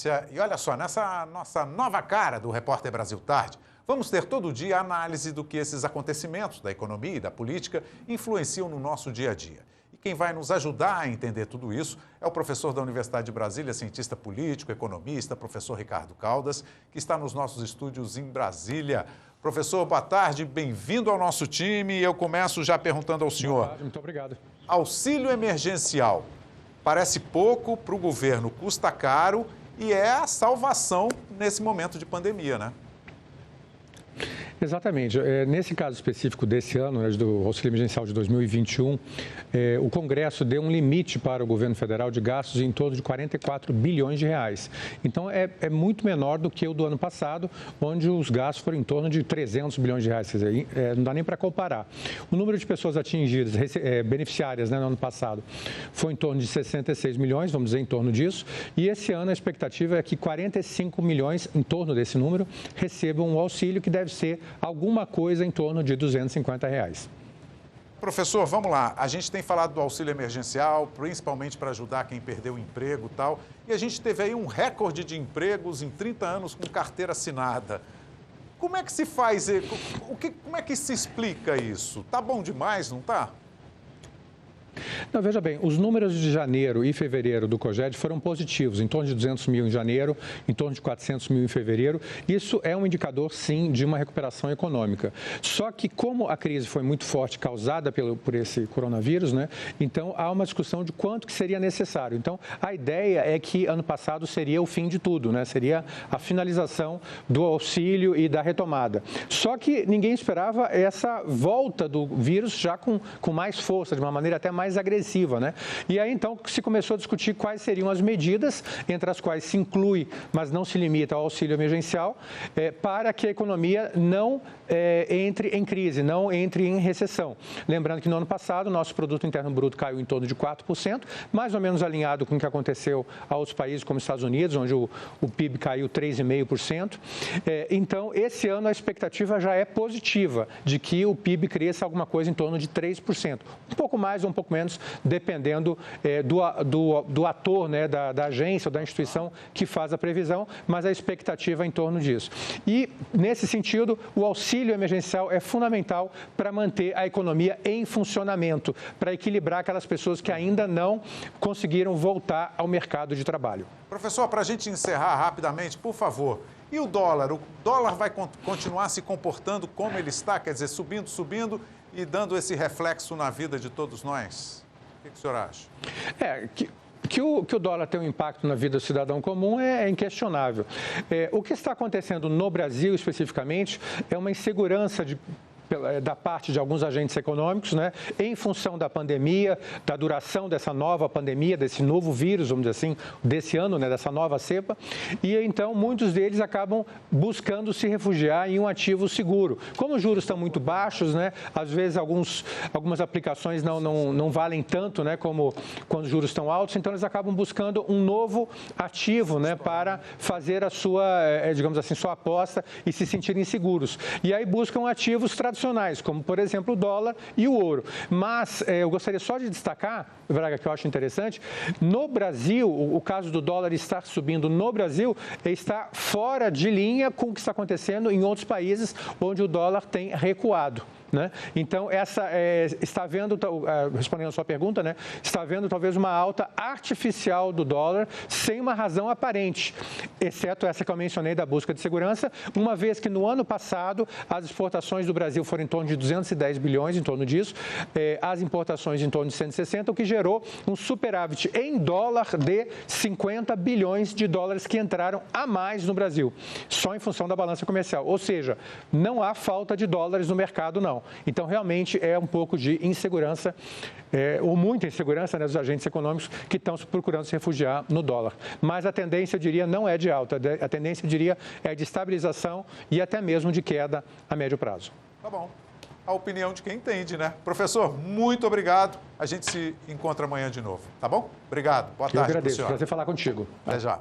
Márcia. E olha só, nessa nossa nova cara do Repórter Brasil Tarde, vamos ter todo dia a análise do que esses acontecimentos da economia e da política influenciam no nosso dia a dia. E quem vai nos ajudar a entender tudo isso é o professor da Universidade de Brasília, cientista político, economista, professor Ricardo Caldas, que está nos nossos estúdios em Brasília. Professor, boa tarde, bem-vindo ao nosso time. Eu começo já perguntando ao senhor. Boa tarde, muito obrigado. Auxílio emergencial. Parece pouco, para o governo custa caro e é a salvação nesse momento de pandemia, né? Exatamente. Nesse caso específico desse ano, do auxílio emergencial de 2021, o Congresso deu um limite para o governo federal de gastos em torno de 44 bilhões de reais. Então, é muito menor do que o do ano passado, onde os gastos foram em torno de 300 bilhões de reais. Quer dizer, não dá nem para comparar. O número de pessoas atingidas, beneficiárias, né, no ano passado, foi em torno de 66 milhões, vamos dizer, em torno disso. E esse ano a expectativa é que 45 milhões, em torno desse número, recebam um auxílio que deve ser alguma coisa em torno de 250 reais. Professor, vamos lá. A gente tem falado do auxílio emergencial, principalmente para ajudar quem perdeu o emprego e tal. E a gente teve aí um recorde de empregos em 30 anos com carteira assinada. Como é que se faz? Como é que se explica isso? Tá bom demais, não tá? Não, veja bem, os números de janeiro e fevereiro do COGED foram positivos, em torno de 200 mil em janeiro, em torno de 400 mil em fevereiro. Isso é um indicador, sim, de uma recuperação econômica. Só que como a crise foi muito forte, causada por esse coronavírus, né, então há uma discussão de quanto que seria necessário. Então, a ideia é que ano passado seria o fim de tudo, né, seria a finalização do auxílio e da retomada. Só que ninguém esperava essa volta do vírus já com mais força, de uma maneira até mais agressiva, né? E aí, então, se começou a discutir quais seriam as medidas, entre as quais se inclui, mas não se limita ao auxílio emergencial, para que a economia não entre em crise, não entre em recessão. Lembrando que no ano passado, o nosso produto interno bruto caiu em torno de 4%, mais ou menos alinhado com o que aconteceu a outros países, como os Estados Unidos, onde o PIB caiu 3,5%. Então, esse ano a expectativa já é positiva, de que o PIB cresça alguma coisa em torno de 3%. Um pouco mais ou um pouco menos, dependendo do ator, né, da agência ou da instituição que faz a previsão, mas a expectativa é em torno disso. E, nesse sentido, o auxílio emergencial é fundamental para manter a economia em funcionamento, para equilibrar aquelas pessoas que ainda não conseguiram voltar ao mercado de trabalho. Professor, para a gente encerrar rapidamente, por favor, e o dólar? O dólar vai continuar se comportando como ele está, quer dizer, subindo e dando esse reflexo na vida de todos nós? O que o senhor acha? Que o dólar tem um impacto na vida do cidadão comum é inquestionável. O que está acontecendo no Brasil, especificamente, é uma insegurança da parte de alguns agentes econômicos, né, em função da pandemia, da duração dessa nova pandemia, desse novo vírus, vamos dizer assim, desse ano, né, dessa nova cepa, e então muitos deles acabam buscando se refugiar em um ativo seguro. Como os juros estão muito baixos, né, às vezes algumas aplicações não valem tanto, né, como quando os juros estão altos, então eles acabam buscando um novo ativo, né, para fazer a sua, digamos assim, sua aposta e se sentirem seguros. E aí buscam ativos tradicionais, como, por exemplo, o dólar e o ouro. Mas eu gostaria só de destacar, Braga, que eu acho interessante, no Brasil, o caso do dólar estar subindo no Brasil está fora de linha com o que está acontecendo em outros países onde o dólar tem recuado, né? Então, está havendo, respondendo a sua pergunta, né, está havendo talvez uma alta artificial do dólar sem uma razão aparente, exceto essa que eu mencionei da busca de segurança, uma vez que no ano passado as exportações do Brasil foram em torno de 210 bilhões, em torno disso, as importações em torno de 160, o que gerou um superávit em dólar de 50 bilhões de dólares que entraram a mais no Brasil, só em função da balança comercial. Ou seja, não há falta de dólares no mercado, não. Então, realmente, é um pouco de insegurança, ou muita insegurança, né, dos agentes econômicos que estão procurando se refugiar no dólar. Mas a tendência, eu diria, não é de alta. A tendência, eu diria, é de estabilização e até mesmo de queda a médio prazo. Tá bom. A opinião de quem entende, né? Professor, muito obrigado. A gente se encontra amanhã de novo, tá bom? Obrigado. Boa tarde. Eu agradeço. Prazer falar contigo. Até já.